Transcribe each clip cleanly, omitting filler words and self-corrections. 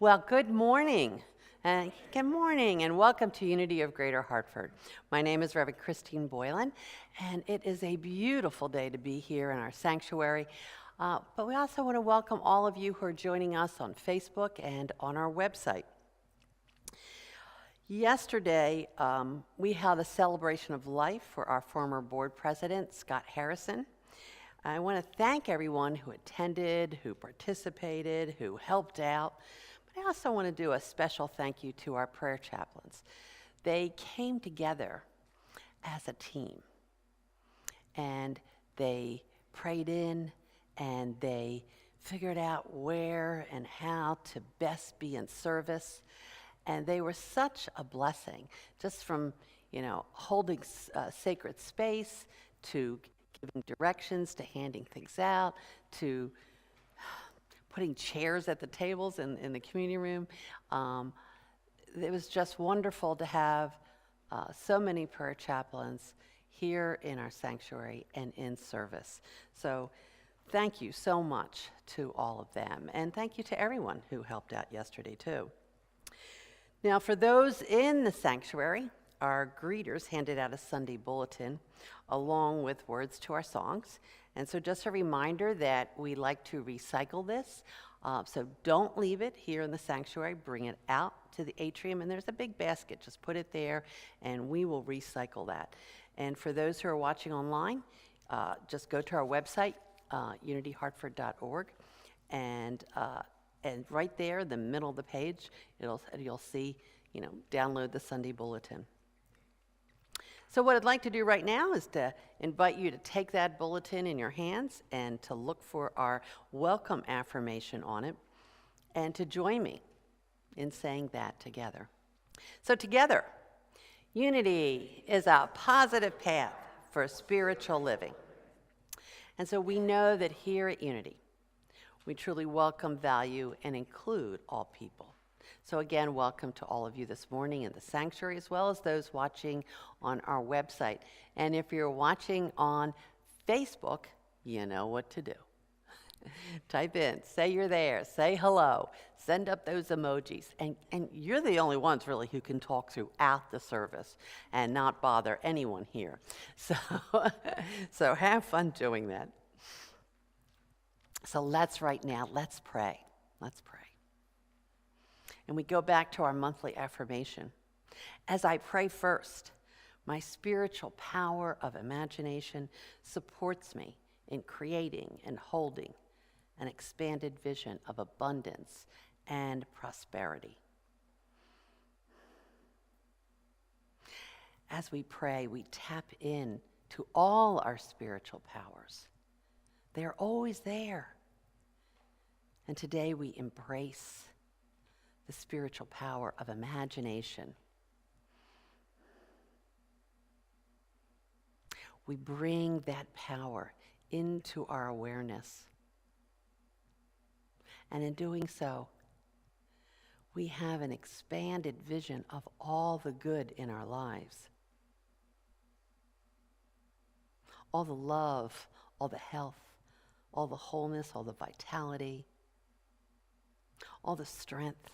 Well, good morning. Good morning, and welcome to Unity of Greater Hartford. My name is Reverend Christine Boylan, and it is a beautiful day to be here in our sanctuary. But we also want to welcome all of you who are joining us on Facebook and on our website. Yesterday, we held a celebration of life for our former board president, Scott Harrison. I want to thank everyone who attended, who participated, who helped out. But I also want to do a special thank you to our prayer chaplains. They came together as a team, and they prayed in, and they figured out where and how to best be in service. And they were such a blessing, just from, holding sacred space to giving directions, to handing things out, to putting chairs at the tables in the community room. It was just wonderful to have so many prayer chaplains here in our sanctuary and in service. So thank you so much to all of them. And thank you to everyone who helped out yesterday, too. Now, for those in the sanctuary, our greeters handed out a Sunday bulletin along with words to our songs. And so just a reminder that we like to recycle this. So don't leave it here in the sanctuary. Bring it out to the atrium, and there's a big basket. Just put it there, and we will recycle that. And for those who are watching online, just go to our website, unityhartford.org, and right there in the middle of the page, you'll see, download the Sunday bulletin. So what I'd like to do right now is to invite you to take that bulletin in your hands and to look for our welcome affirmation on it and to join me in saying that together. So together, unity is a positive path for spiritual living. And so we know that here at Unity, we truly welcome, value, and include all people. So again, welcome to all of you this morning in the sanctuary, as well as those watching on our website. And if you're watching on Facebook, you know what to do. Type in, say you're there, say hello, send up those emojis. And you're the only ones really who can talk throughout the service and not bother anyone here. So have fun doing that. So let's pray. Let's pray. And we go back to our monthly affirmation. As I pray first, my spiritual power of imagination supports me in creating and holding an expanded vision of abundance and prosperity. As we pray, we tap in to all our spiritual powers. They are always there. And today we embrace the spiritual power of imagination. We bring that power into our awareness. And in doing so, we have an expanded vision of all the good in our lives. All the love, all the health, all the wholeness, all the vitality, all the strength,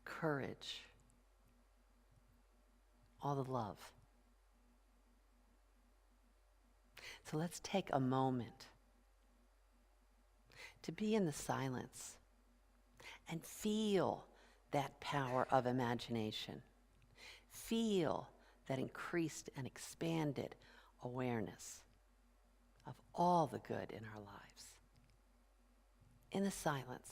courage, all the love. So let's take a moment to be in the silence and feel that power of imagination. Feel that increased and expanded awareness of all the good in our lives. In the silence.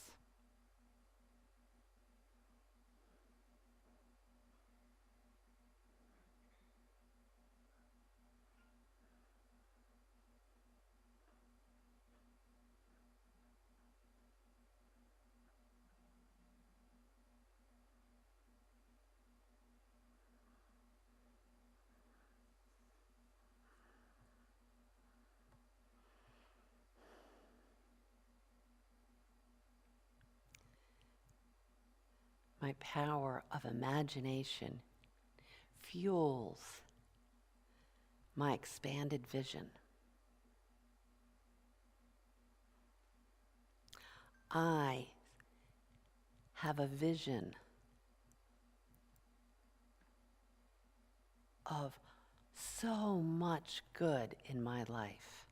My power of imagination fuels my expanded vision. I have a vision of so much good in my life.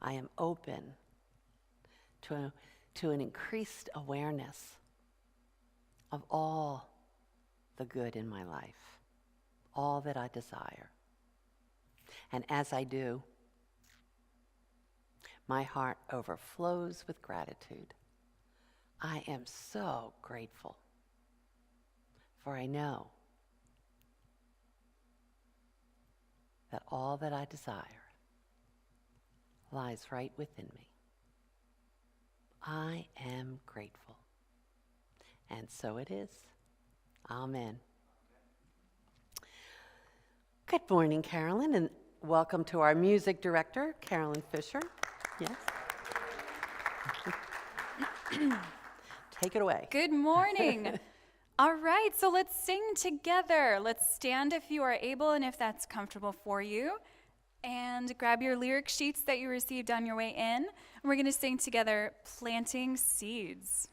I am open to an increased awareness of all the good in my life, all that I desire. And as I do, my heart overflows with gratitude. I am so grateful, for I know that all that I desire lies right within me. I am grateful. And so it is. Amen. Good morning, Carolyn, and welcome to our music director, Carolyn Fisher. Yes. Take it away. Good morning. All right, so let's sing together. Let's stand if you are able and if that's comfortable for you. And grab your lyric sheets that you received on your way in. And we're going to sing together, Planting Seeds.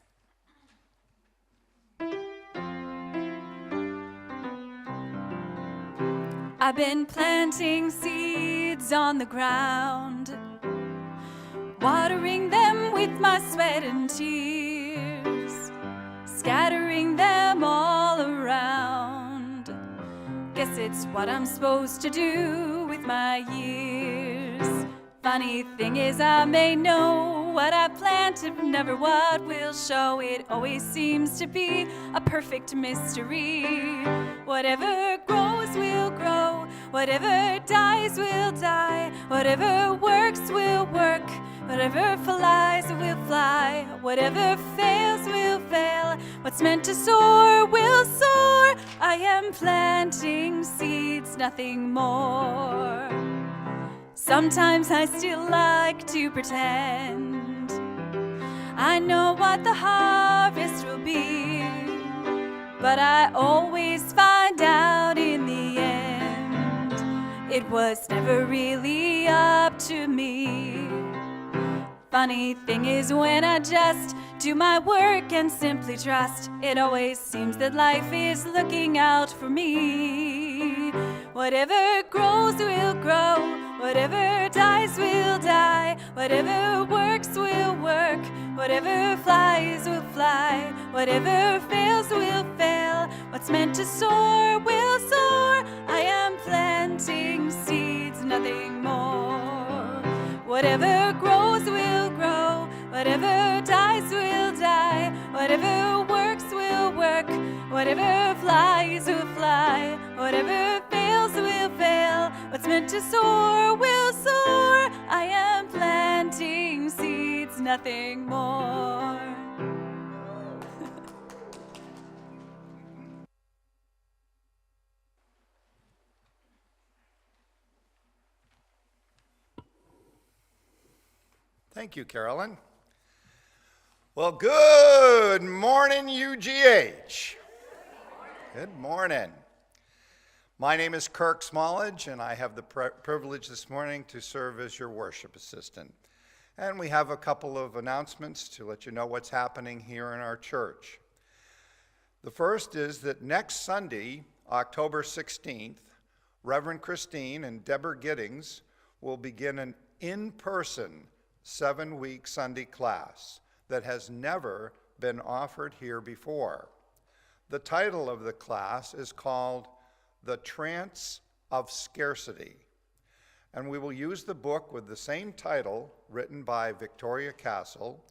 I've been planting seeds on the ground, watering them with my sweat and tears, scattering them all around. Guess it's what I'm supposed to do with my years. Funny thing is, I may know what I planted, but never what will show. It always seems to be a perfect mystery. Whatever grows will grow, whatever dies will die, whatever works will work, whatever flies will fly, whatever fails will fail, what's meant to soar will soar. I am planting seeds, nothing more. Sometimes I still like to pretend I know what the harvest will be, but I always find out in the end it was never really up to me. Funny thing is, when I just do my work and simply trust, it always seems that life is looking out for me. Whatever grows will grow, whatever dies will die, whatever works will work, whatever flies will fly, whatever fails will fail, what's meant to soar will soar. I am planting seeds, nothing more. Whatever grows will grow, whatever dies will die, whatever works will work, whatever flies will fly, whatever fails will fail, what's meant to soar will soar. I am planting seeds, nothing more. Thank you, Carolyn. Well, good morning, UGH. Good morning. My name is Kirk Smallage, and I have the privilege this morning to serve as your worship assistant. And we have a couple of announcements to let you know what's happening here in our church. The first is that next Sunday, October 16th, Reverend Christine and Deborah Giddings will begin an in-person 7-week Sunday class that has never been offered here before. The title of the class is called The Trance of Scarcity, and we will use the book with the same title written by Victoria Castle,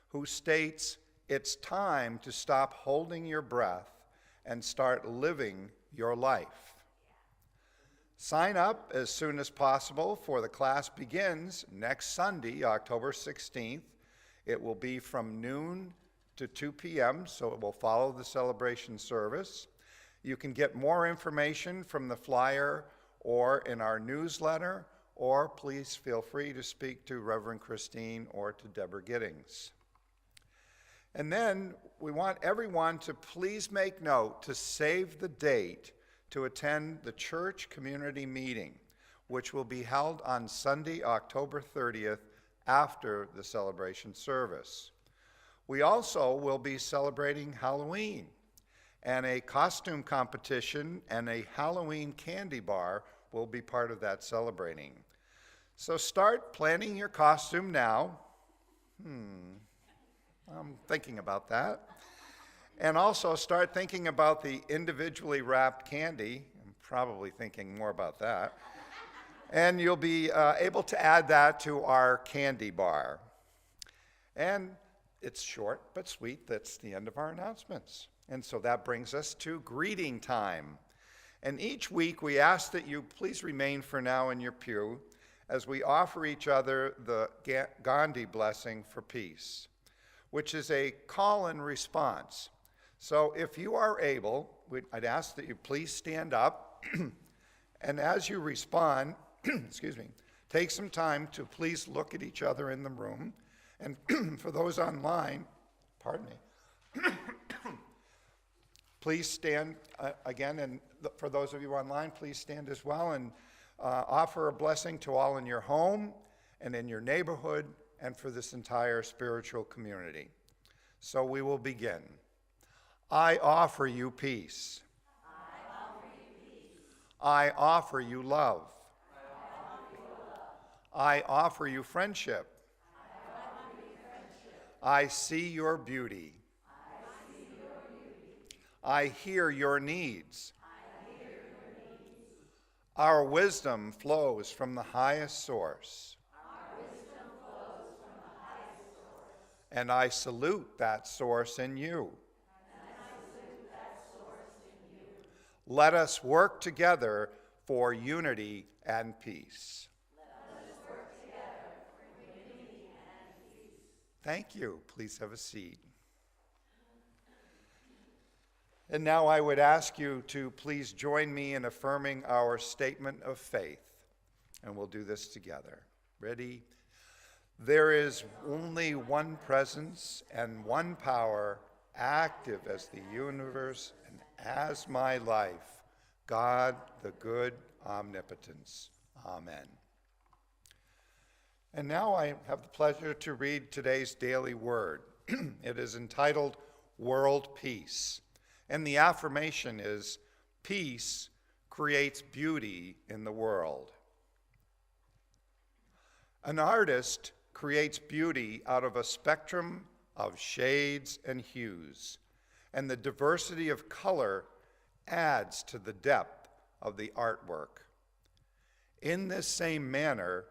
who states, "It's time to stop holding your breath and start living your life." Sign up as soon as possible, for the class begins next Sunday, October 16th. It will be from noon to 2 p.m., so it will follow the celebration service. You can get more information from the flyer or in our newsletter, or please feel free to speak to Reverend Christine or to Deborah Giddings. And then we want everyone to please make note to save the date to attend the church community meeting, which will be held on Sunday, October 30th, after the celebration service. We also will be celebrating Halloween, and a costume competition and a Halloween candy bar will be part of that celebrating. So start planning your costume now. I'm thinking about that. And also start thinking about the individually wrapped candy. I'm probably thinking more about that. And you'll be able to add that to our candy bar. And it's short but sweet. That's the end of our announcements. And so that brings us to greeting time. And each week we ask that you please remain for now in your pew as we offer each other the Gandhi blessing for peace, which is a call and response. So if you are able, I'd ask that you please stand up, and as you respond, excuse me, take some time to please look at each other in the room. And for those online, pardon me, please stand again, and for those of you online, please stand as well and offer a blessing to all in your home and in your neighborhood and for this entire spiritual community. So we will begin. I offer you peace. I offer you peace. I offer you love. I offer you love. I offer you friendship. I offer you friendship. I see your beauty. I see your beauty. I hear your needs. I hear your needs. Our wisdom flows from the highest source. Our wisdom flows from the highest source. And I salute that source in you. And I salute that source in you. Let us work together for unity and peace. Let us work together for unity and peace. Thank you. Please have a seat. And now I would ask you to please join me in affirming our statement of faith. And we'll do this together. Ready? There is only one presence and one power, active as the universe and as my life, God, the good omnipotence. Amen. And now I have the pleasure to read today's daily word. It is entitled World Peace. And the affirmation is, peace creates beauty in the world. An artist creates beauty out of a spectrum of shades and hues, and the diversity of color adds to the depth of the artwork. In this same manner,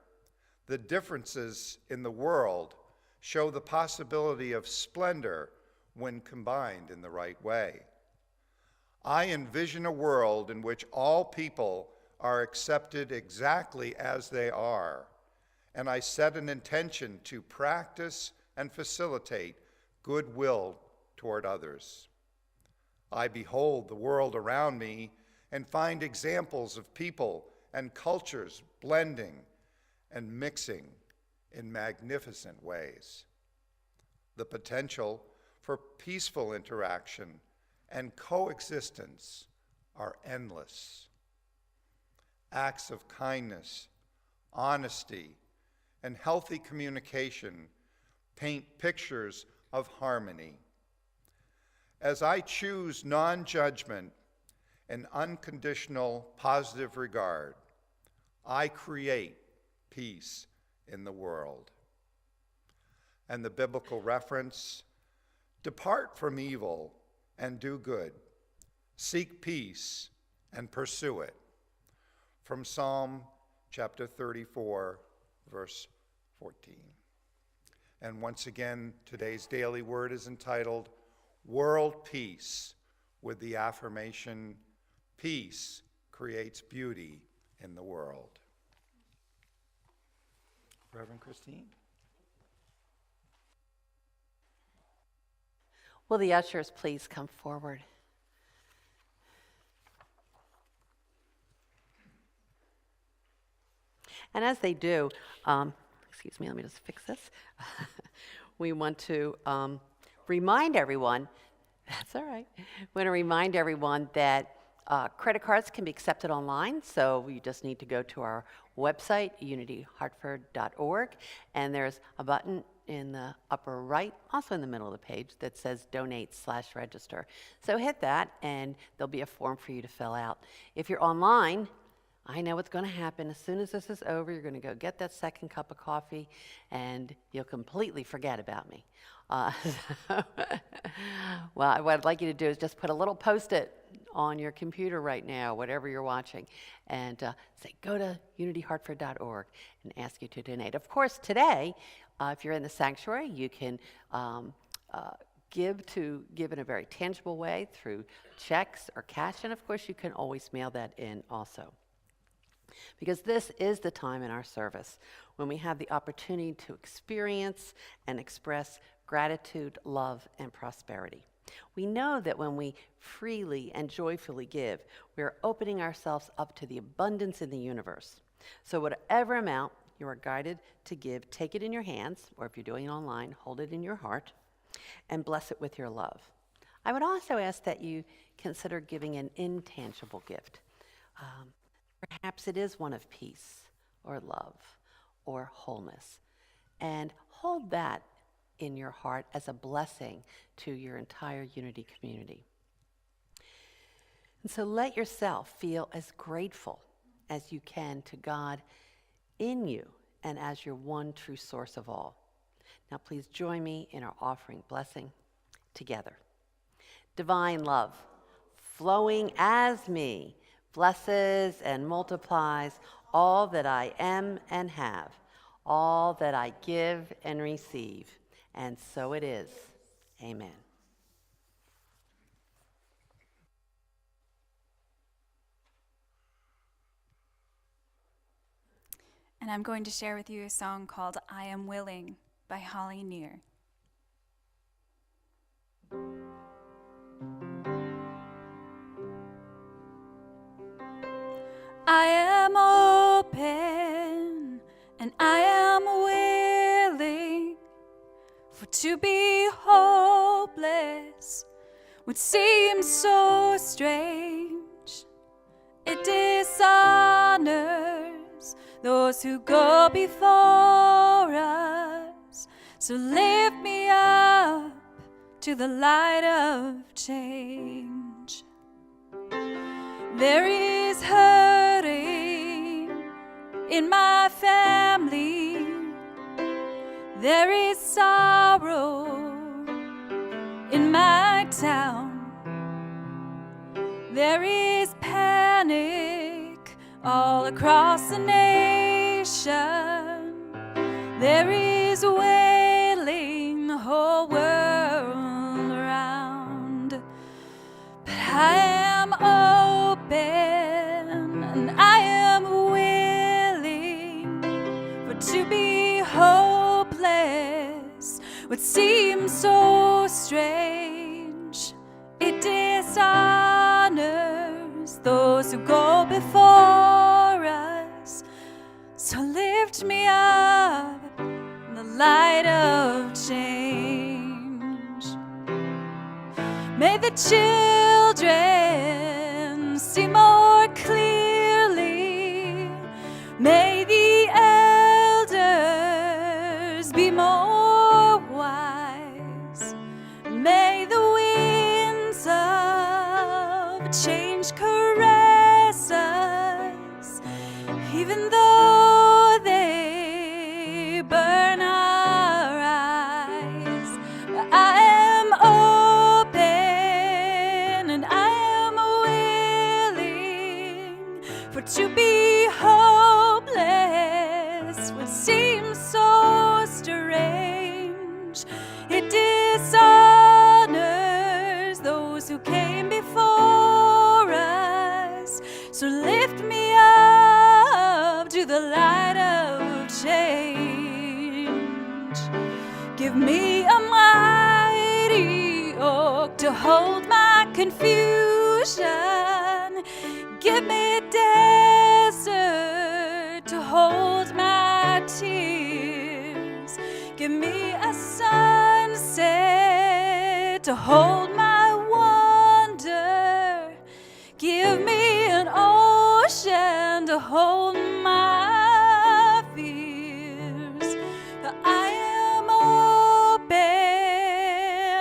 the differences in the world show the possibility of splendor when combined in the right way. I envision a world in which all people are accepted exactly as they are, and I set an intention to practice and facilitate goodwill toward others. I behold the world around me and find examples of people and cultures blending and mixing in magnificent ways. The potential for peaceful interaction and coexistence are endless. Acts of kindness, honesty, and healthy communication paint pictures of harmony. As I choose non-judgment and unconditional positive regard, I create peace in the world. And the biblical reference, depart from evil and do good. Seek peace and pursue it. From Psalm chapter 34, verse 14. And once again, today's daily word is entitled World Peace, with the affirmation, peace creates beauty in the world. Reverend Christine? Will the ushers please come forward? And as they do, excuse me, let me just fix this. We want to remind everyone, that's all right, we want to remind everyone that Credit cards can be accepted online, so you just need to go to our website, unityhartford.org, and there's a button in the upper right, also in the middle of the page, that says donate/register. So hit that, and there'll be a form for you to fill out. If you're online, I know what's going to happen. As soon as this is over, you're going to go get that second cup of coffee, and you'll completely forget about me. Well, what I'd like you to do is just put a little Post-it on your computer right now, whatever you're watching, and say, go to unityhartford.org and ask you to donate. Of course, today, if you're in the sanctuary, you can give in a very tangible way through checks or cash, and of course, you can always mail that in also. Because this is the time in our service when we have the opportunity to experience and express gratitude, love, and prosperity. We know that when we freely and joyfully give, we are opening ourselves up to the abundance in the universe. So whatever amount you are guided to give, take it in your hands, or if you're doing it online, hold it in your heart, and bless it with your love. I would also ask that you consider giving an intangible gift. Perhaps it is one of peace or love or wholeness. And hold that in your heart as a blessing to your entire Unity community. And so let yourself feel as grateful as you can to God in you and as your one true source of all. Now please join me in our offering blessing together. Divine love, flowing as me, blesses and multiplies all that I am and have, all that I give and receive. And so it is. Amen. And I'm going to share with you a song called I Am Willing by Holly Near. I am open and I am willing, for to be hopeless would seem so strange. It dishonors those who go before us. So lift me up to the light of change. There is hurting in my family. There is sorrow in my town. There is panic all across the nation. There is wailing the whole world around. But I am open and I am willing, for to be hopeless would seem so strange. It dishonors those who go before us. So lift me up in the light of change. May the children see more clearly. May the elders be more wise. May the winds of change caress us, even though they burn our eyes. I am open and I am willing, for to be hopeless would seem so strange. It dishonors those who came before us. So lift me up to the light of change. Give me a mighty oak to hold my confusion. Give me a desert to hold my tears. Give me a sunset to hold my wonder. Give behold my fears. For I am open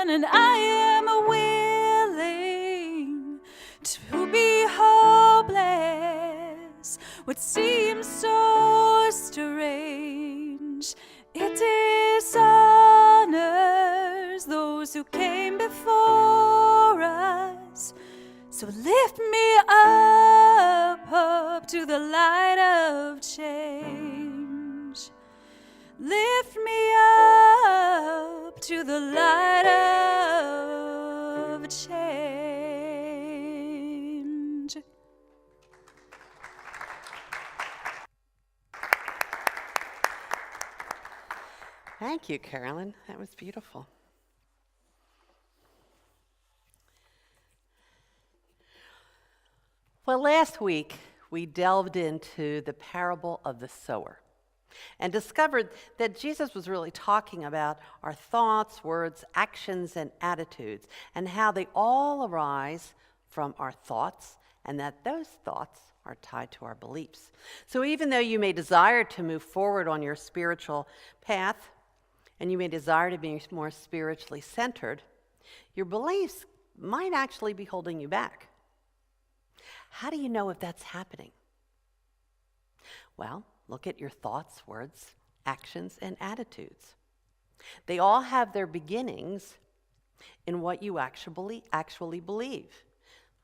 and I am willing to be hopeless. What seems so strange, it dishonors those who came before us. So lift me up to the light of change. Lift me up to the light of change. Thank you, Carolyn. That was beautiful. Well, last week we delved into the parable of the sower and discovered that Jesus was really talking about our thoughts, words, actions, and attitudes, and how they all arise from our thoughts, and that those thoughts are tied to our beliefs. So even though you may desire to move forward on your spiritual path, and you may desire to be more spiritually centered, your beliefs might actually be holding you back. How do you know if that's happening? Well, look at your thoughts, words, actions, and attitudes. They all have their beginnings in what you actually believe.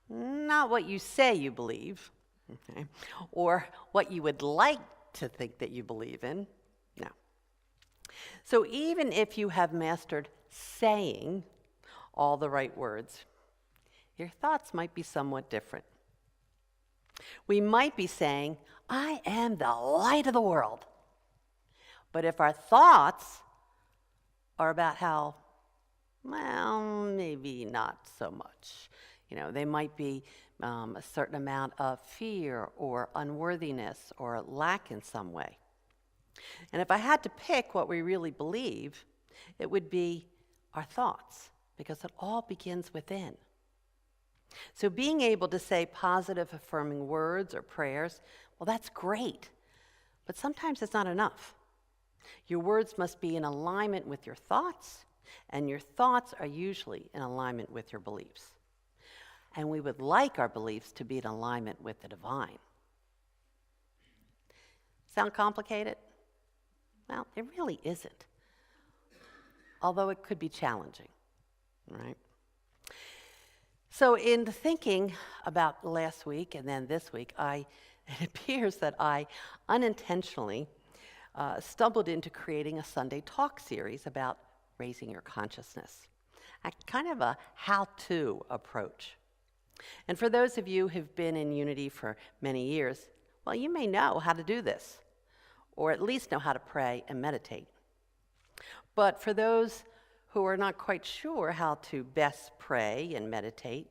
Not what you say you believe, okay, or what you would like to think that you believe in. No. So even if you have mastered saying all the right words, your thoughts might be somewhat different. We might be saying, I am the light of the world. But if our thoughts are about how, well, maybe not so much. They might be a certain amount of fear or unworthiness or lack in some way. And if I had to pick what we really believe, it would be our thoughts, because it all begins within. So being able to say positive, affirming words or prayers, well, that's great. But sometimes it's not enough. Your words must be in alignment with your thoughts, and your thoughts are usually in alignment with your beliefs. And we would like our beliefs to be in alignment with the divine. Sound complicated? Well, it really isn't. Although it could be challenging, right? So in thinking about last week and then this week, it appears that I unintentionally stumbled into creating a Sunday talk series about raising your consciousness. Kind of a how-to approach. And for those of you who've been in Unity for many years, well, you may know how to do this, or at least know how to pray and meditate. But for those who are not quite sure how to best pray and meditate,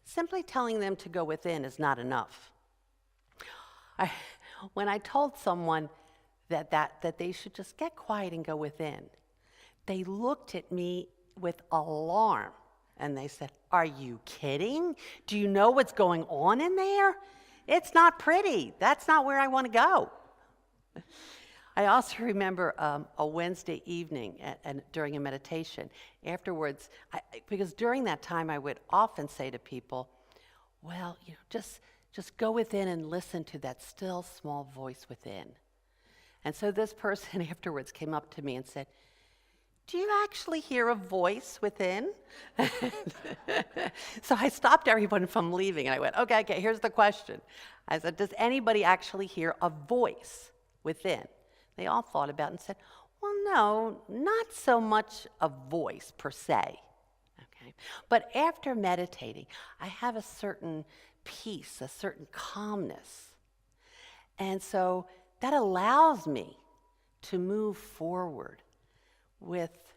simply telling them to go within is not enough. When I told someone that they should just get quiet and go within, they looked at me with alarm and they said, "Are you kidding? Do you know what's going on in there? It's not pretty. That's not where I want to go." I also remember a Wednesday evening and during a meditation. Afterwards, because during that time I would often say to people, well, just go within and listen to that still small voice within. And so this person afterwards came up to me and said, "Do you actually hear a voice within?" So I stopped everyone from leaving and I went, okay, here's the question. I said, does anybody actually hear a voice within? They all thought about it and said, well, no, not so much a voice per se. Okay. But after meditating, I have a certain peace, a certain calmness. And so that allows me to move forward with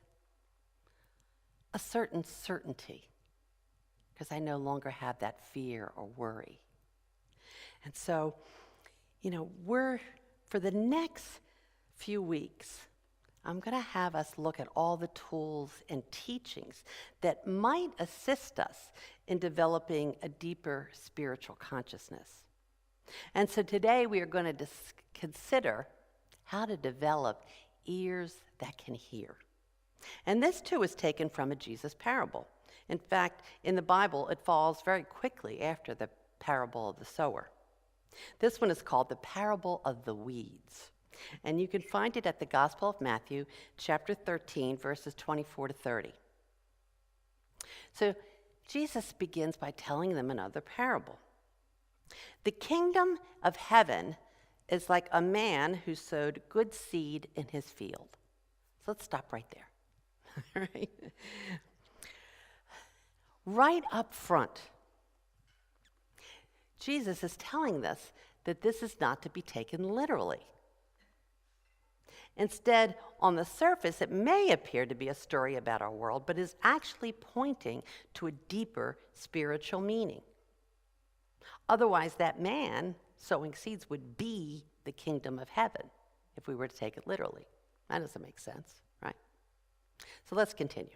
a certain certainty, because I no longer have that fear or worry. And so, for the next few weeks, I'm going to have us look at all the tools and teachings that might assist us in developing a deeper spiritual consciousness. And so today we are going to consider how to develop ears that can hear. And this too is taken from a Jesus parable. In fact, in the Bible, it falls very quickly after the parable of the sower. This one is called the parable of the weeds. And you can find it at the Gospel of Matthew, chapter 13, verses 24 to 30. So Jesus begins by telling them another parable. The kingdom of heaven is like a man who sowed good seed in his field. So let's stop right there. Right? Right up front, Jesus is telling us that this is not to be taken literally. Instead, on the surface, it may appear to be a story about our world, but is actually pointing to a deeper spiritual meaning. Otherwise, that man sowing seeds would be the kingdom of heaven if we were to take it literally. That doesn't make sense, right? So let's continue.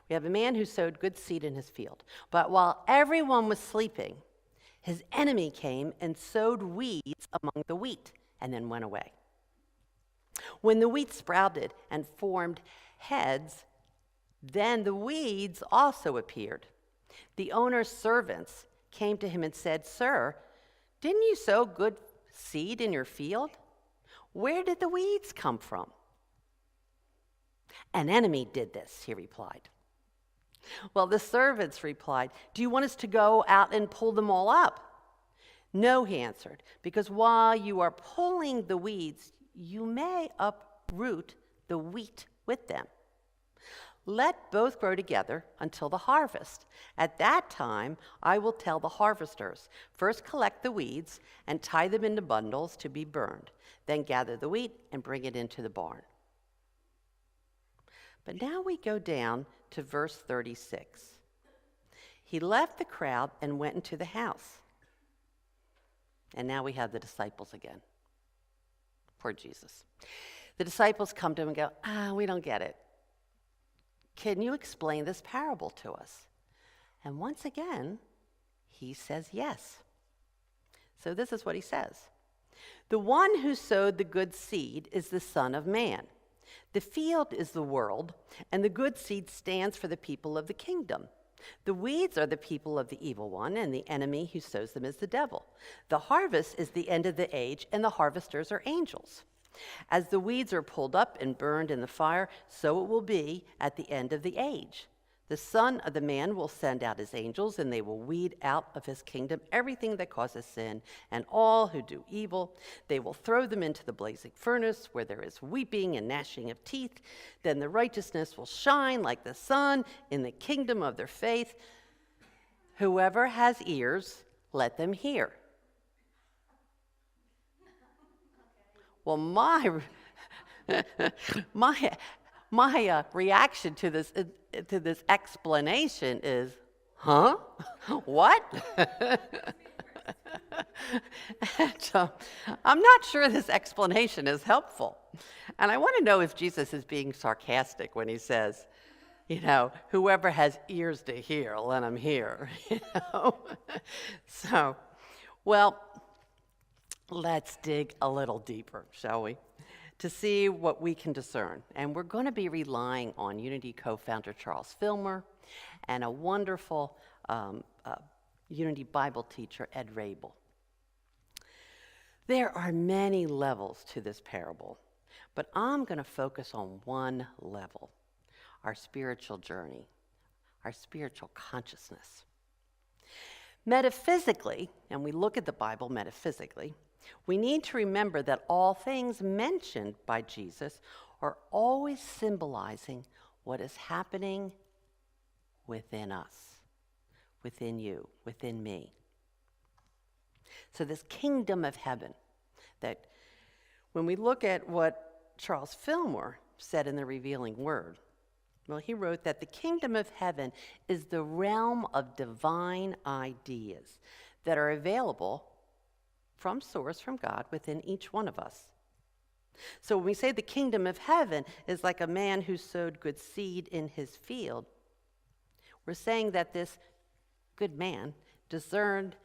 We have a man who sowed good seed in his field, but while everyone was sleeping, his enemy came and sowed weeds among the wheat and then went away. When the wheat sprouted and formed heads, then the weeds also appeared. The owner's servants came to him and said, "Sir, didn't you sow good seed in your field? Where did the weeds come from?" "An enemy did this," he replied. Well, the servants replied, "Do you want us to go out and pull them all up?" "No," he answered, "because while you are pulling the weeds, you may uproot the wheat with them. Let both grow together until the harvest. At that time, I will tell the harvesters, first collect the weeds and tie them into bundles to be burned. Then gather the wheat and bring it into the barn." But now we go down to verse 36. He left the crowd and went into the house. And now we have the disciples again. Poor Jesus. The disciples come to him and go, "We don't get it. Can you explain this parable to us?" And once again, he says yes. So this is what he says. "The one who sowed the good seed is the Son of Man. The field is the world, and the good seed stands for the people of the kingdom. The weeds are the people of the evil one, and the enemy who sows them is the devil. The harvest is the end of the age, and the harvesters are angels. As the weeds are pulled up and burned in the fire, so it will be at the end of the age. The Son of the Man will send out his angels, and they will weed out of his kingdom everything that causes sin, and all who do evil. They will throw them into the blazing furnace, where there is weeping and gnashing of teeth. Then the righteousness will shine like the sun in the kingdom of their faith. Whoever has ears, let them hear." Well, my reaction to this explanation is, huh? What? And, I'm not sure this explanation is helpful. And I want to know if Jesus is being sarcastic when he says, whoever has ears to hear, let him hear. So, well, let's dig a little deeper, shall we, to see what we can discern. And we're going to be relying on Unity co-founder Charles Filmer and a wonderful Unity Bible teacher, Ed Rabel. There are many levels to this parable, but I'm going to focus on one level, our spiritual journey, our spiritual consciousness. Metaphysically, and we look at the Bible metaphysically, we need to remember that all things mentioned by Jesus are always symbolizing what is happening within us, within you, within me. So this kingdom of heaven, that when we look at what Charles Fillmore said in the Revealing Word, well, he wrote that the kingdom of heaven is the realm of divine ideas that are available from source, from God, within each one of us. So when we say the kingdom of heaven is like a man who sowed good seed in his field, we're saying that this good man discerned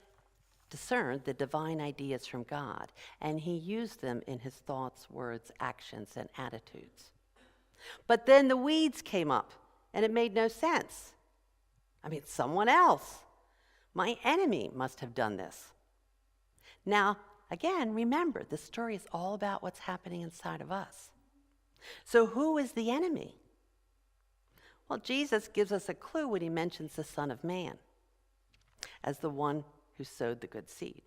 discerned the divine ideas from God, and he used them in his thoughts, words, actions, and attitudes. But then the weeds came up, and it made no sense. Someone else, my enemy, must have done this. Now, again, remember, this story is all about what's happening inside of us. So who is the enemy? Well, Jesus gives us a clue when he mentions the Son of Man as the one who sowed the good seed.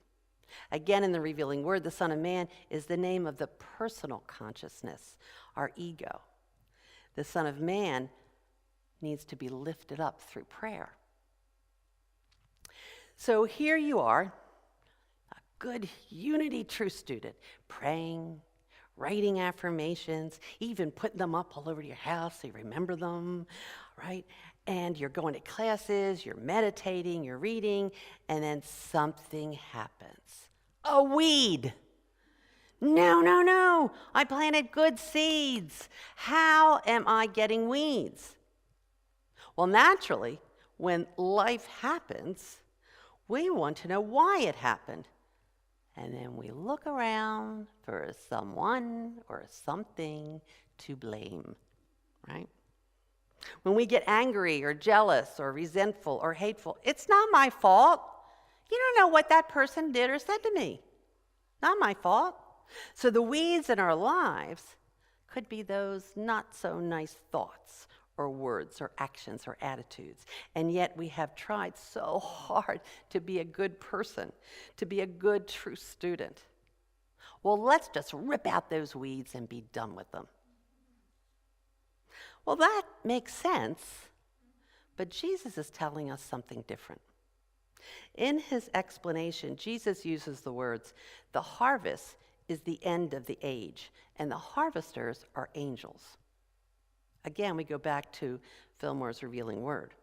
Again, in the revealing word, the Son of Man is the name of the personal consciousness, our ego. The Son of Man needs to be lifted up through prayer. So here you are, a good Unity True student, praying, writing affirmations, even putting them up all over your house so you remember them, right? And you're going to classes, you're meditating, you're reading, and then something happens. A weed. No. I planted good seeds. How am I getting weeds? Well, naturally, when life happens, we want to know why it happened. And then we look around for someone or something to blame, right? When we get angry or jealous or resentful or hateful, it's not my fault. You don't know what that person did or said to me. Not my fault. So the weeds in our lives could be those not so nice thoughts or words or actions or attitudes. And yet we have tried so hard to be a good person, to be a good true student. Well, let's just rip out those weeds and be done with them. Well, that makes sense, but Jesus is telling us something different. In his explanation, Jesus uses the words, "The harvest is the end of the age, and the harvesters are angels." Again, we go back to Fillmore's revealing word.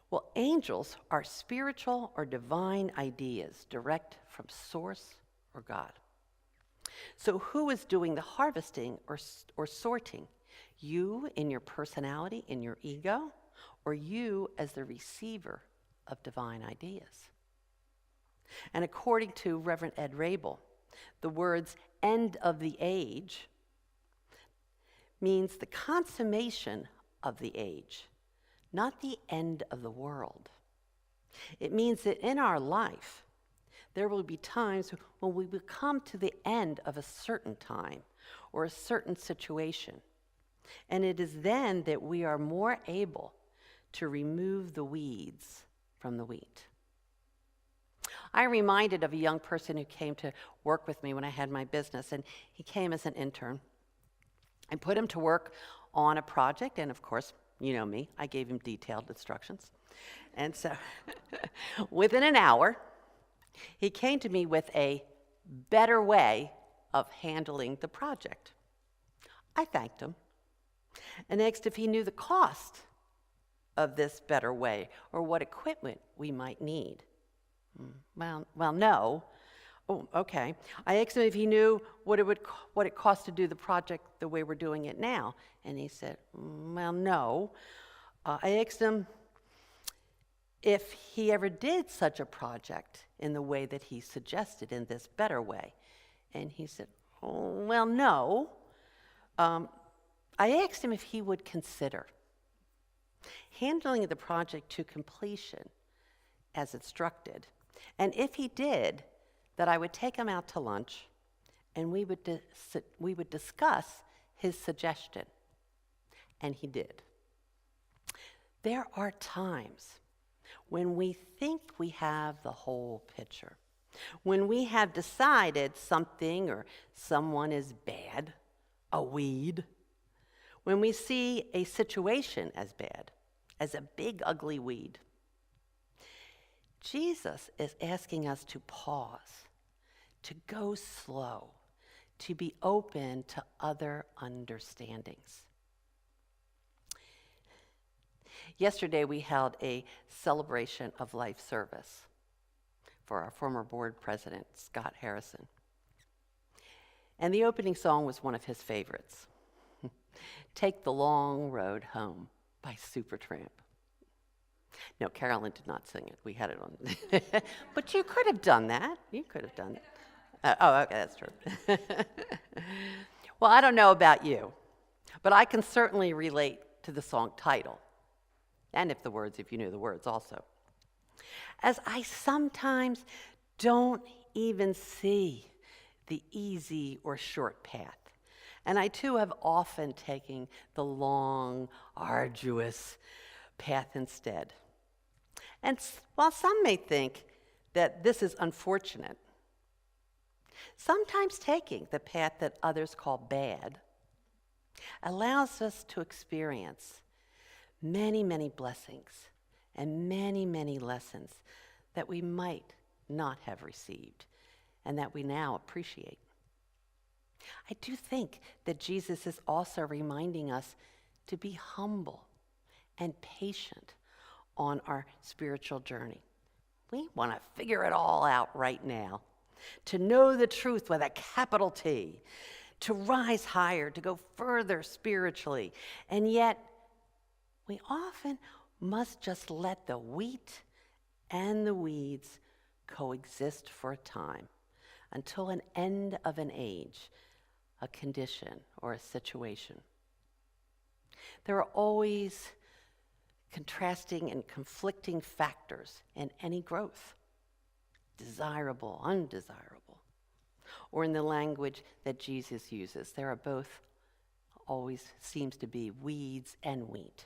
Well, angels are spiritual or divine ideas direct from source or God. So who is doing the harvesting or sorting? You in your personality, in your ego, or you as the receiver of divine ideas? And according to Reverend Ed Rabel, the words "end of the age" means the consummation of the age, not the end of the world. It means that in our life, there will be times when we will come to the end of a certain time or a certain situation. And it is then that we are more able to remove the weeds from the wheat. I'm reminded of a young person who came to work with me when I had my business, and he came as an intern. I put him to work on a project, and of course, you know me, I gave him detailed instructions. And so within an hour, he came to me with a better way of handling the project. I thanked him and asked if he knew the cost of this better way or what equipment we might need. Well, no. Oh, okay. I asked him if he knew what it cost to do the project the way we're doing it now, and he said, well, no. I asked him if he ever did such a project in the way that he suggested, in this better way, and he said, oh, well, no. I asked him if he would consider handling the project to completion as instructed, and if he did, that I would take him out to lunch and we would discuss his suggestion. And he did. There are times when we think we have the whole picture, when we have decided something or someone is bad, a weed, when we see a situation as bad, as a big ugly weed. Jesus is asking us to pause, to go slow, to be open to other understandings. Yesterday, we held a celebration of life service for our former board president, Scott Harrison. And the opening song was one of his favorites, "Take the Long Road Home" by Supertramp. No, Carolyn did not sing it. We had it on. But you could have done that. You could have done that. Oh, okay, that's true. Well, I don't know about you, but I can certainly relate to the song title. And if you knew the words also. As I sometimes don't even see the easy or short path. And I too have often taken the long, arduous path instead. And while some may think that this is unfortunate, sometimes taking the path that others call bad allows us to experience many, many blessings and many, many lessons that we might not have received and that we now appreciate. I do think that Jesus is also reminding us to be humble and patient on our spiritual journey. We want to figure it all out right now, to know the truth with a capital T, to rise higher, to go further spiritually, and yet we often must just let the wheat and the weeds coexist for a time until an end of an age, a condition, or a situation. There are always contrasting and conflicting factors in any growth, desirable, undesirable, or in the language that Jesus uses, there are both always seems to be weeds and wheat.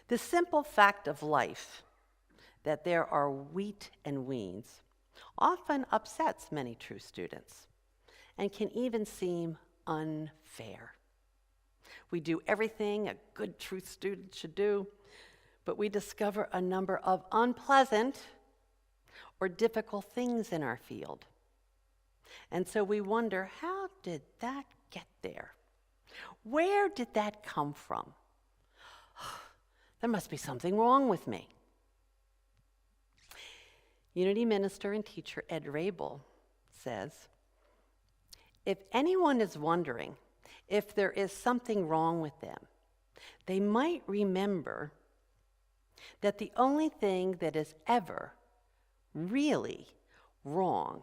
The simple fact of life that there are wheat and weeds often upsets many true students and can even seem unfair. We do everything a good truth student should do, but we discover a number of unpleasant or difficult things in our field. And so we wonder, how did that get there? Where did that come from? There must be something wrong with me. Unity minister and teacher Ed Rabel says, if anyone is wondering if there is something wrong with them, they might remember that the only thing that is ever really wrong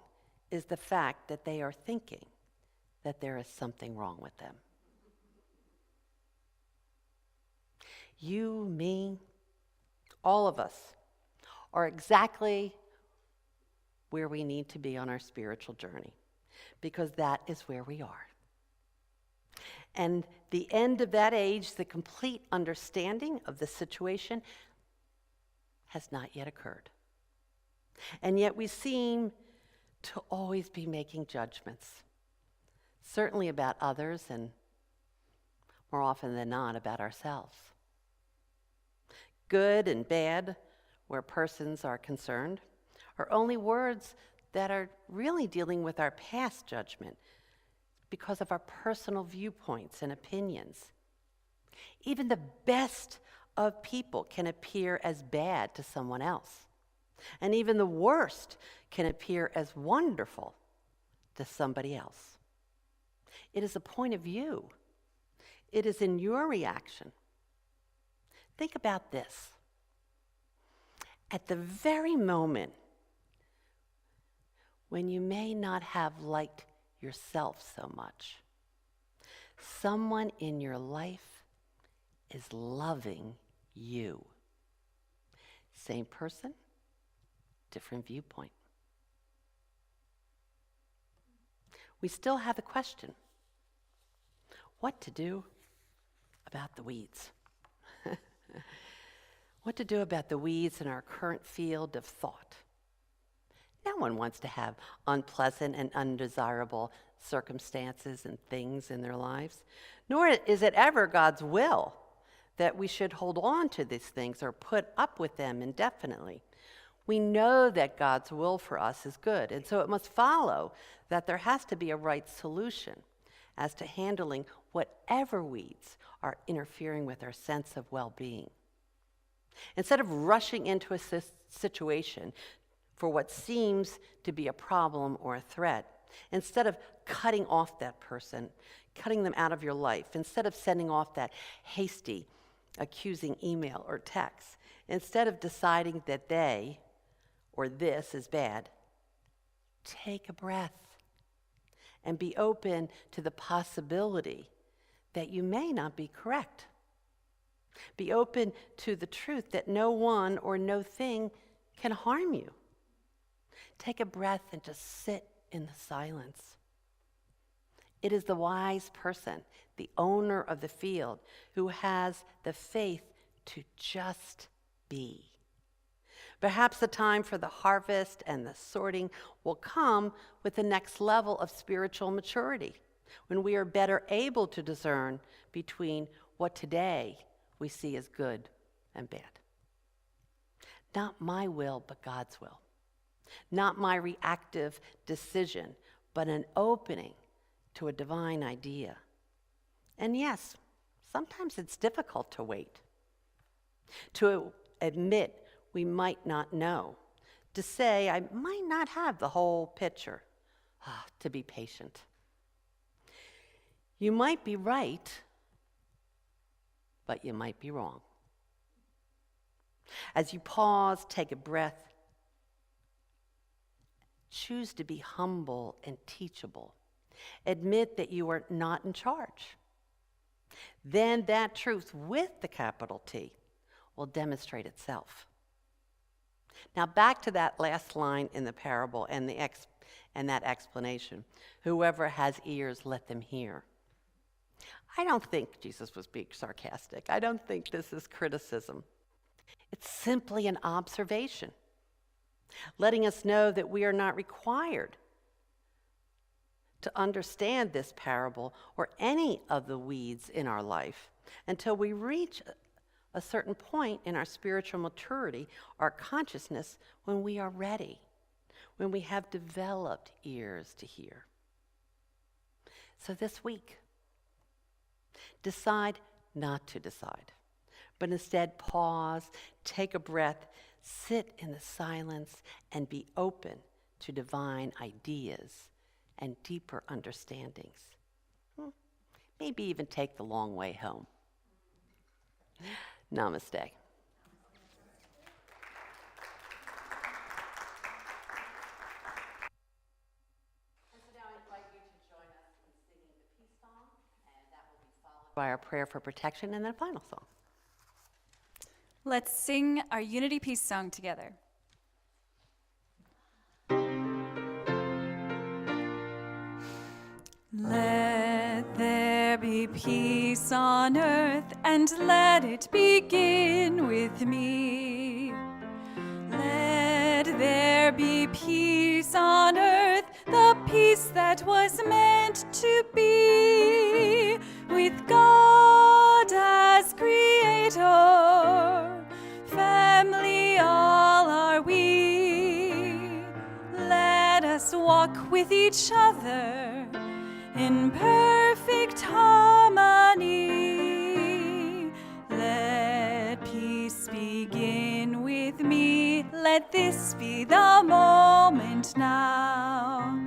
is the fact that they are thinking that there is something wrong with them. You, me, all of us are exactly where we need to be on our spiritual journey, because that is where we are. And the end of that age, the complete understanding of the situation, has not yet occurred. And yet we seem to always be making judgments, certainly about others and more often than not about ourselves. Good and bad, where persons are concerned, are only words that are really dealing with our past judgment because of our personal viewpoints and opinions. Even the best of people can appear as bad to someone else. And even the worst can appear as wonderful to somebody else. It is a point of view. It is in your reaction. Think about this. At the very moment when you may not have liked yourself so much, someone in your life is loving you. Same person, different viewpoint. We still have the question, what to do about the weeds? What to do about the weeds in our current field of thought? No one wants to have unpleasant and undesirable circumstances and things in their lives, nor is it ever God's will that we should hold on to these things or put up with them indefinitely. We know that God's will for us is good, and so it must follow that there has to be a right solution as to handling whatever weeds are interfering with our sense of well-being. Instead of rushing into a situation for what seems to be a problem or a threat, instead of cutting off that person, cutting them out of your life, instead of sending off that hasty, accusing email or text, Instead of deciding that they or this is bad, take a breath and be open to the possibility that you may not be correct. Be open to the truth that no one or no thing can harm you. Take a breath and just sit in the silence. It is the wise person, the owner of the field, who has the faith to just be. Perhaps the time for the harvest and the sorting will come with the next level of spiritual maturity, when we are better able to discern between what today we see as good and bad. Not my will, but God's will. Not my reactive decision, but an opening to a divine idea. And yes, sometimes it's difficult to wait, to admit we might not know, to say I might not have the whole picture, to be patient. You might be right, but you might be wrong. As you pause, take a breath, choose to be humble and teachable. Admit that you are not in charge. Then that truth with the capital T will demonstrate itself. Now back to that last line in the parable and that explanation. Whoever has ears, let them hear. I don't think Jesus was being sarcastic. I don't think this is criticism. It's simply an observation, letting us know that we are not required to understand this parable or any of the weeds in our life until we reach a certain point in our spiritual maturity, our consciousness, when we are ready, when we have developed ears to hear. So this week, decide not to decide, but instead pause, take a breath, sit in the silence, and be open to divine ideas and deeper understandings. Maybe even take the long way home. Namaste. And so now I invite you to join us in singing the peace song, and that will be followed by our prayer for protection and then a final song. Let's sing our Unity Peace song together. Let there be peace on earth, and let it begin with me. Let there be peace on earth, the peace that was meant to be, with God as creator, family all are we. Let us walk with each other in perfect harmony. Let peace begin with me. Let this be the moment now.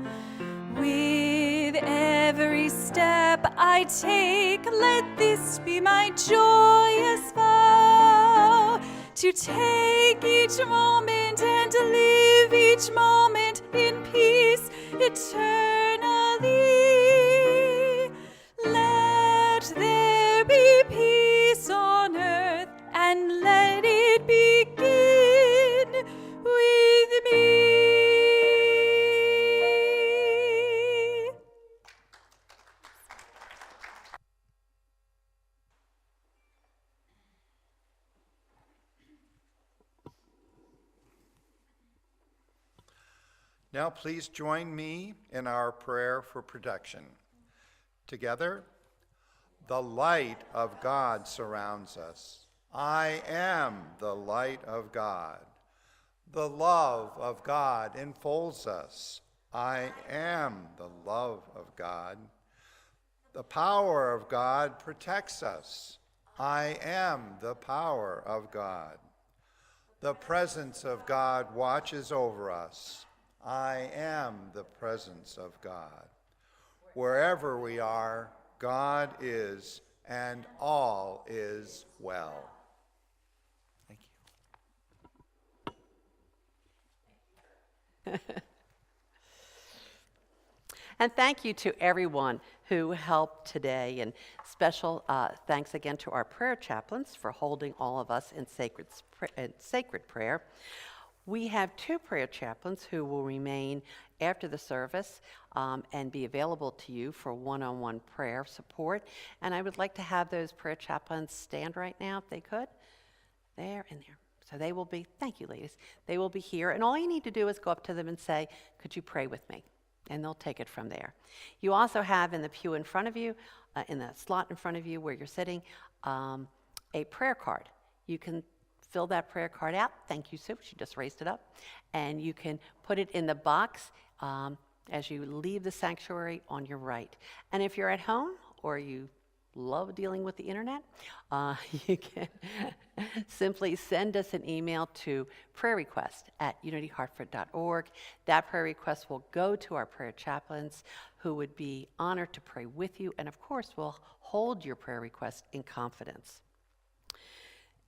With every step I take, let this be my joyous vow, to take each moment and live each moment in peace eternally. Let there be peace on earth, and let it begin with me. Now please join me in our prayer for protection. Together, the light of God surrounds us. I am the light of God. The love of God enfolds us. I am the love of God. The power of God protects us. I am the power of God. The presence of God watches over us. I am the presence of God. Wherever we are, God is, and all is well. Thank you. And thank you to everyone who helped today. And special thanks again to our prayer chaplains for holding all of us in sacred prayer. We have 2 prayer chaplains who will remain after the service and be available to you for one-on-one prayer support. And I would like to have those prayer chaplains stand right now, if they could. There and there. So they will be, thank you, ladies. They will be here. And all you need to do is go up to them and say, could you pray with me? And they'll take it from there. You also have in the pew in front of you, in the slot in front of you where you're sitting, a prayer card. You can fill that prayer card out. Thank you, Sue. She just raised it up. And you can put it in the box as you leave the sanctuary on your right. And if you're at home or you love dealing with the internet, you can simply send us an email to prayerrequest@unityhartford.org. That prayer request will go to our prayer chaplains who would be honored to pray with you and, of course, will hold your prayer request in confidence.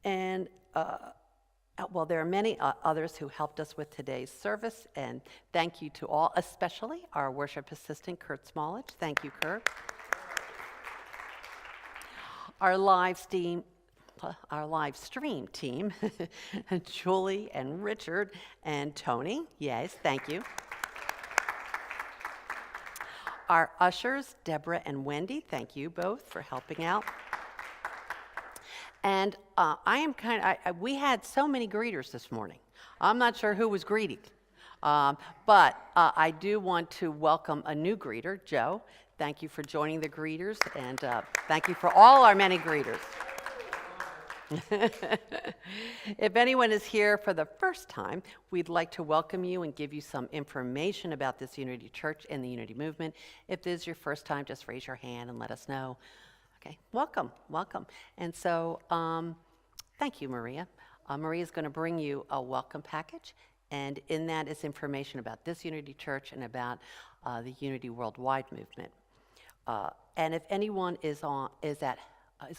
And well, there are many others who helped us with today's service, and thank you to all, especially our worship assistant, Kurt Smallage. Thank you, Kurt. Our live stream team, Julie and Richard and Tony. Yes, thank you. Our ushers, Deborah and Wendy. Thank you both for helping out. And we had so many greeters this morning. I'm not sure who was greeting, but I do want to welcome a new greeter, Joe. Thank you for joining the greeters, and thank you for all our many greeters. If anyone is here for the first time, we'd like to welcome you and give you some information about this Unity Church and the Unity Movement. If this is your first time, just raise your hand and let us know. Okay, welcome. And so, thank you, Maria. Maria's going to bring you a welcome package, and in that is information about this Unity Church and about the Unity Worldwide Movement. And if anyone is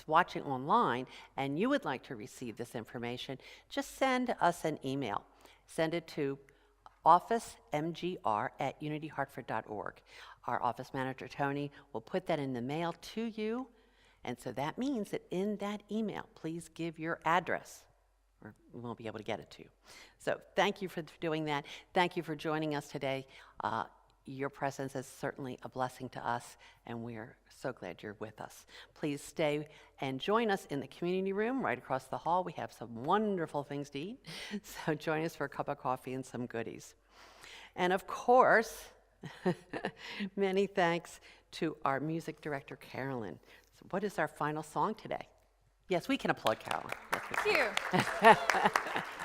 watching online and you would like to receive this information, just send us an email. Send it to officemgr@unityhartford.org. Our office manager, Tony, will put that in the mail to you. And so that means that in that email, please give your address, or we won't be able to get it to you. So thank you for doing that. Thank you for joining us today. Your presence is certainly a blessing to us, and we're so glad you're with us. Please stay and join us in the community room right across the hall. We have some wonderful things to eat, so join us for a cup of coffee and some goodies. And of course, many thanks to our music director, Carolyn. So what is our final song today? Yes, we can applaud Carolyn. Yes, Thank you.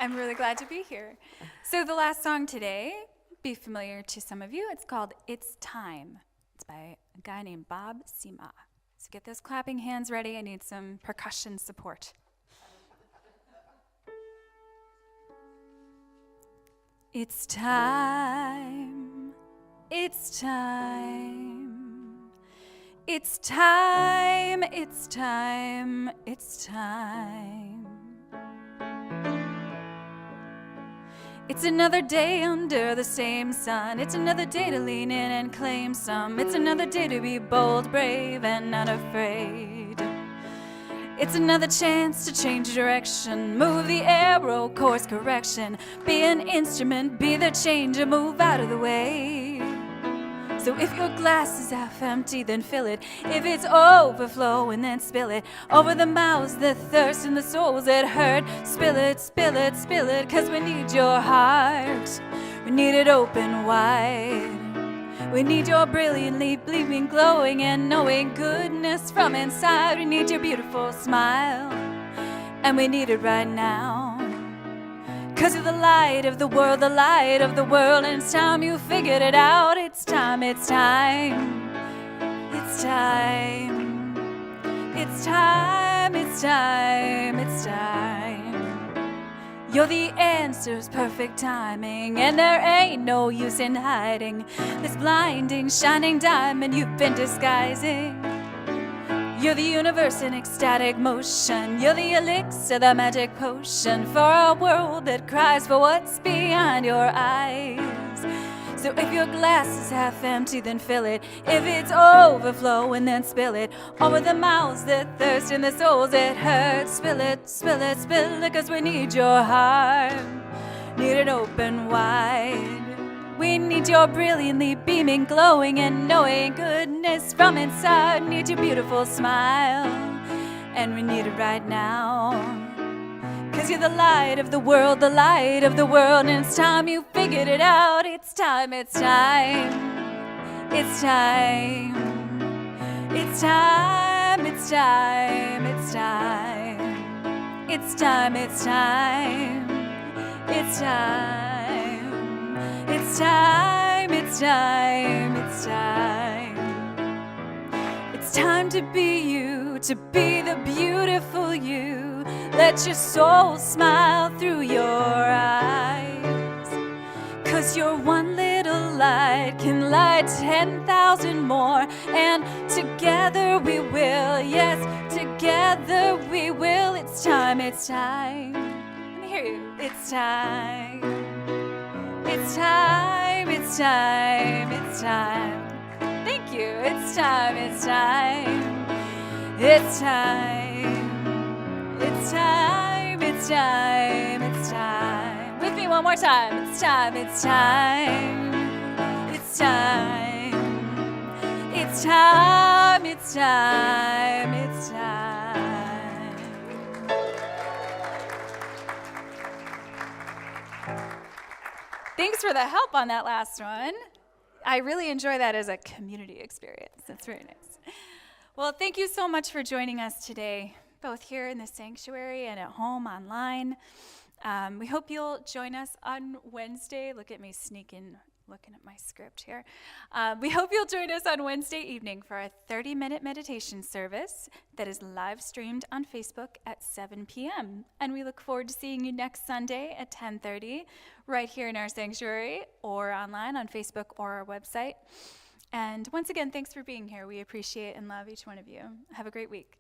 I'm really glad to be here. So the last song today, be familiar to some of you. It's called It's Time. It's by a guy named Bob Sima. So get those clapping hands ready. I need some percussion support. It's time. It's time. It's time. It's time. It's time. It's another day under the same sun. It's another day to lean in and claim some. It's another day to be bold, brave, and not afraid. It's another chance to change direction, move the arrow, course correction. Be an instrument, be the changer, move out of the way. So if your glass is half empty, then fill it. If it's overflowing, then spill it. Over the mouths that thirst and the souls that hurt. Spill it, spill it, spill it, 'cause we need your heart. We need it open wide. We need your brilliantly gleaming, glowing, and knowing goodness from inside. We need your beautiful smile, and we need it right now. 'Cause you're the light of the world, the light of the world, and it's time you figured it out. It's time, it's time, it's time, it's time, it's time, it's time. You're the answer's perfect timing, and there ain't no use in hiding this blinding, shining diamond you've been disguising. You're the universe in ecstatic motion. You're the elixir, the magic potion for a world that cries for what's behind your eyes. So if your glass is half empty, then fill it. If it's overflowing, then spill it. Over the mouths that thirst and the souls that hurt. Spill it, spill it, spill it, 'cause we need your heart. Need it open wide. We need your brilliantly beaming, glowing, and knowing goodness from inside. Need your beautiful smile, and we need it right now. 'Cause you're the light of the world, the light of the world, and it's time you figured it out. It's time, it's time, it's time, it's time, it's time, it's time, it's time, it's time, it's time, it's time, it's time, it's time. It's time to be you, to be the beautiful you. Let your soul smile through your eyes. 'Cause your one little light can light 10,000 more. And together we will, yes, together we will. It's time, it's time. Let me hear you. It's time. It's time, it's time, it's time. Thank you. It's time, it's time. It's time. It's time, it's time, it's time. With me one more time. It's time, it's time. It's time. It's time, it's time, it's time. Thanks for the help on that last one. I really enjoy that as a community experience. That's very nice. Well, thank you so much for joining us today, both here in the sanctuary and at home online. We hope you'll join us on Wednesday. Look at me sneaking, looking at my script here. We hope you'll join us on Wednesday evening for a 30-minute meditation service that is live streamed on Facebook at 7 p.m. And we look forward to seeing you next Sunday at 10:30 right here in our sanctuary or online on Facebook or our website. And once again, thanks for being here. We appreciate and love each one of you. Have a great week.